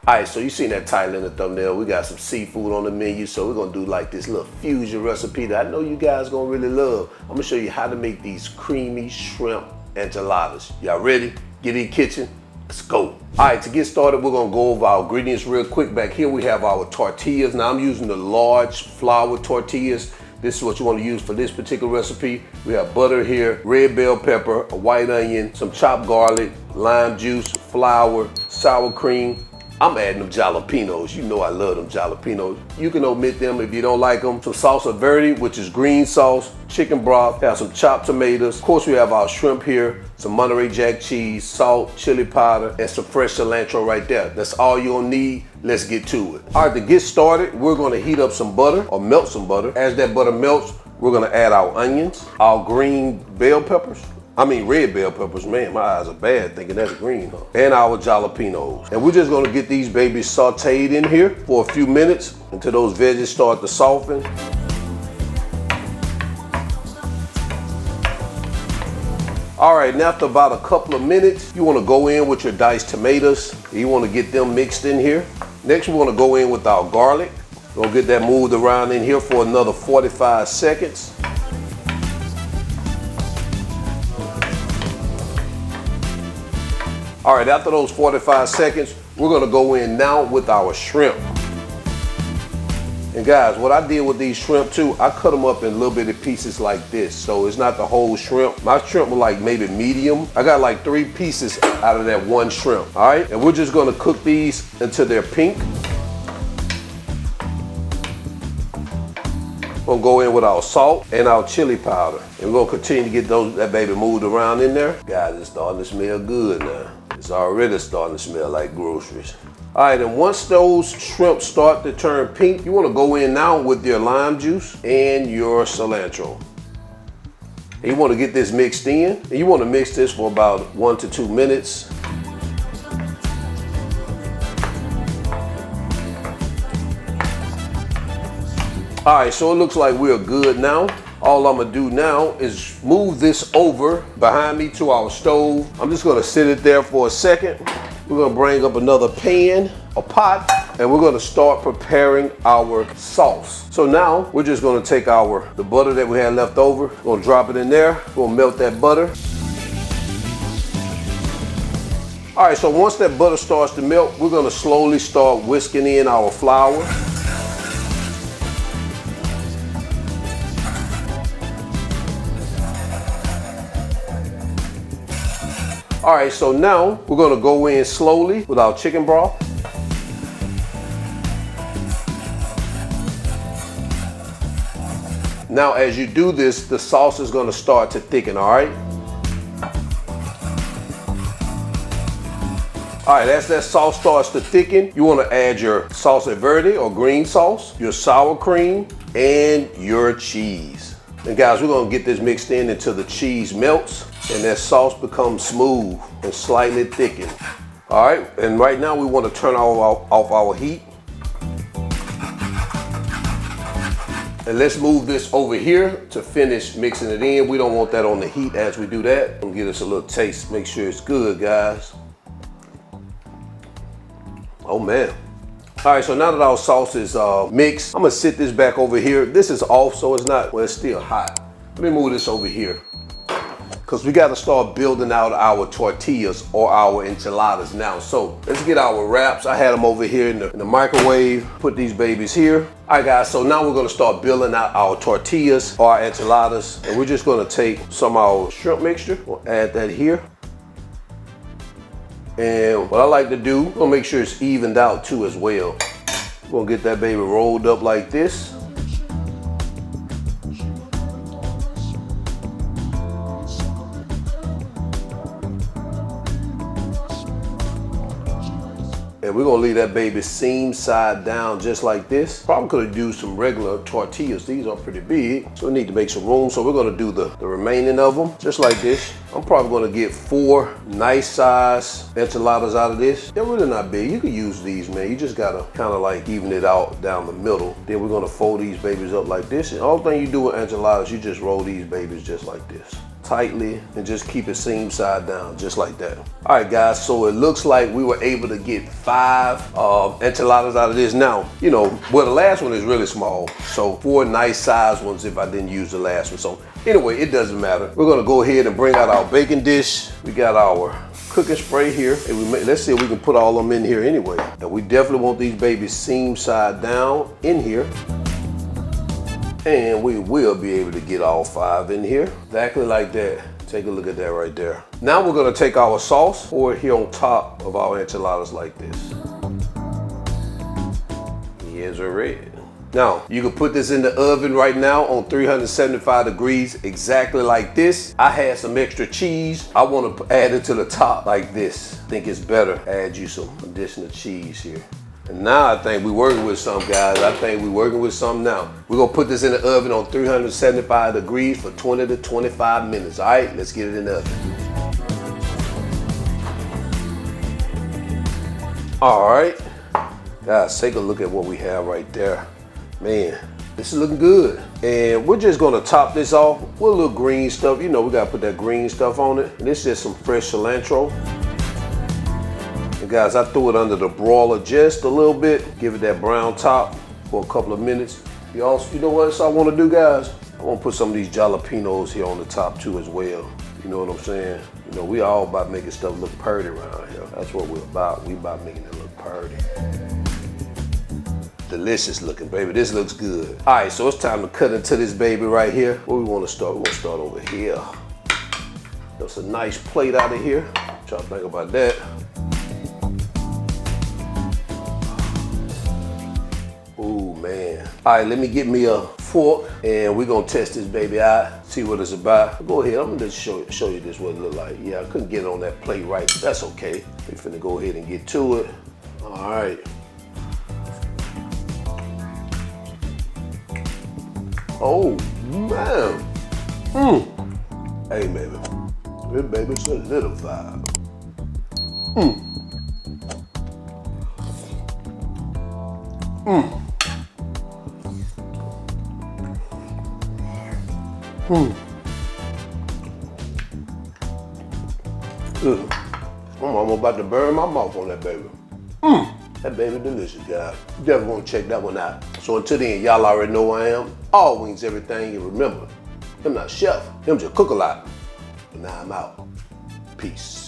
All right, so you seen that title in the thumbnail. We got some seafood on the menu, so we're gonna do like this little fusion recipe that I know you guys gonna really love. I'm gonna show you how to make these creamy shrimp enchiladas. Y'all ready? Get in the kitchen, let's go. All right, to get started, we're gonna go over our ingredients real quick. Back here we have our tortillas. Now I'm using the large flour tortillas. This is what you want to use for this particular recipe. We have butter here, red bell pepper, a white onion, some chopped garlic, lime juice, flour, sour cream. I'm adding them jalapenos. You know I love them jalapenos. You can omit them if you don't like them. Some salsa verde, which is green sauce, chicken broth, have some chopped tomatoes. Of course, we have our shrimp here, some Monterey Jack cheese, salt, chili powder, and some fresh cilantro right there. That's all you'll need. Let's get to it. All right, to get started, we're gonna heat up some butter or melt some butter. As that butter melts, we're gonna add our onions, our green bell peppers. Red bell peppers, man, my eyes are bad thinking that's green, huh? And our jalapenos. And we're just gonna get these babies sauteed in here for a few minutes until those veggies start to soften. All right, now after about a couple of minutes, you wanna go in with your diced tomatoes. You wanna get them mixed in here. Next, we wanna go in with our garlic. We're gonna get that moved around in here for another 45 seconds. All right, after those 45 seconds, we're gonna go in now with our shrimp. And guys, what I did with these shrimp too, I cut them up in little bitty pieces like this. So it's not the whole shrimp. My shrimp were like maybe medium. I got like 3 pieces out of that one shrimp, all right? And we're just gonna cook these until they're pink. We're gonna go in with our salt and our chili powder. And we're gonna continue to get that baby moved around in there. Guys, it's starting to smell good now. It's already starting to smell like groceries. All right, and once those shrimp start to turn pink, you wanna go in now with your lime juice and your cilantro. And you wanna get this mixed in. And you wanna mix this for about 1 to 2 minutes. All right, so it looks like we're good now. All I'm gonna do now is move this over behind me to our stove. I'm just gonna sit it there for a second. We're gonna bring up another pan, a pot, and we're gonna start preparing our sauce. So now we're just gonna take the butter that we had left over, we're gonna drop it in there, we're gonna melt that butter. All right, so once that butter starts to melt, we're gonna slowly start whisking in our flour. All right, so now we're gonna go in slowly with our chicken broth. Now, as you do this, the sauce is gonna start to thicken, all right? All right, as that sauce starts to thicken, you wanna add your salsa verde or green sauce, your sour cream, and your cheese. And guys, we're gonna get this mixed in until the cheese melts and that sauce becomes smooth and slightly thickened. All right, and right now we want to turn off our heat. And let's move this over here to finish mixing it in. We don't want that on the heat as we do that. We'll give us a little taste, make sure it's good, guys. Oh man. All right, so now that our sauce is mixed, I'm gonna sit this back over here. This is off, so it's not, well, it's still hot. Let me move this over here, because we got to start building out our tortillas or our enchiladas now. So let's get our wraps. I had them over here in the microwave. Put these babies here. All right, guys, so now we're going to start building out our tortillas or our enchiladas. And we're just going to take some of our shrimp mixture. We'll add that here. And what I like to do, I'm going to make sure it's evened out too as well. We're going to get that baby rolled up like this. And we're gonna leave that baby seam side down just like this. Probably could have used some regular tortillas. These are pretty big, so we need to make some room. So we're gonna do the remaining of them just like this. I'm probably gonna get 4 nice size enchiladas out of this. They're really not big. You can use these, man. You just gotta kind of like even it out down the middle. Then we're gonna fold these babies up like this. And all thing you do with enchiladas, you just roll these babies just like this. tightly and just keep it seam side down, just like that. All right, guys, so it looks like we were able to get 5 enchiladas out of this. Now, you know, well, the last one is really small, so 4 nice size ones if I didn't use the last one. So anyway, it doesn't matter. We're gonna go ahead and bring out our baking dish. We got our cooking spray here. And let's see if we can put all of them in here anyway. And we definitely want these babies seam side down in here. And we will be able to get all 5 in here, exactly like that. Take a look at that right there. Now we're gonna take our sauce, pour it here on top of our enchiladas like this. Here's a red. Now, you can put this in the oven right now on 375 degrees, exactly like this. I had some extra cheese. I want to add it to the top like this. I think it's better. Add you some additional cheese here. And now I think we're working with something, guys. I think we're working with something now. We're gonna put this in the oven on 375 degrees for 20 to 25 minutes. All right, let's get it in the oven. All right, guys, take a look at what we have right there. Man, this is looking good. And we're just gonna top this off with a little green stuff. You know, we gotta put that green stuff on it. And this is just some fresh cilantro. And guys, I threw it under the broiler just a little bit, give it that brown top for a couple of minutes. You know what else I want to do, guys? I want to put some of these jalapenos here on the top too as well. You know what I'm saying? You know, we all about making stuff look pretty around here. That's what we're about. We about making it look pretty. Delicious looking, baby. This looks good. All right, so it's time to cut into this baby right here. Where we want to start? We're going to start over here. That's a nice plate out of here. Try to think about that. Oh man. All right, let me get me a fork and we're gonna test this baby out, see what it's about. Go ahead, I'm gonna just show you this what it look like. Yeah, I couldn't get it on that plate right, but that's okay. We're finna go ahead and get to it. All right. Oh man. Hey baby, this baby's solidified. I'm almost about to burn my mouth on that baby. That baby delicious, guys. You definitely want to check that one out. So until then, y'all already know who I am. All wings, everything. And remember, I'm not chef. I'm just cook a lot. But now I'm out. Peace.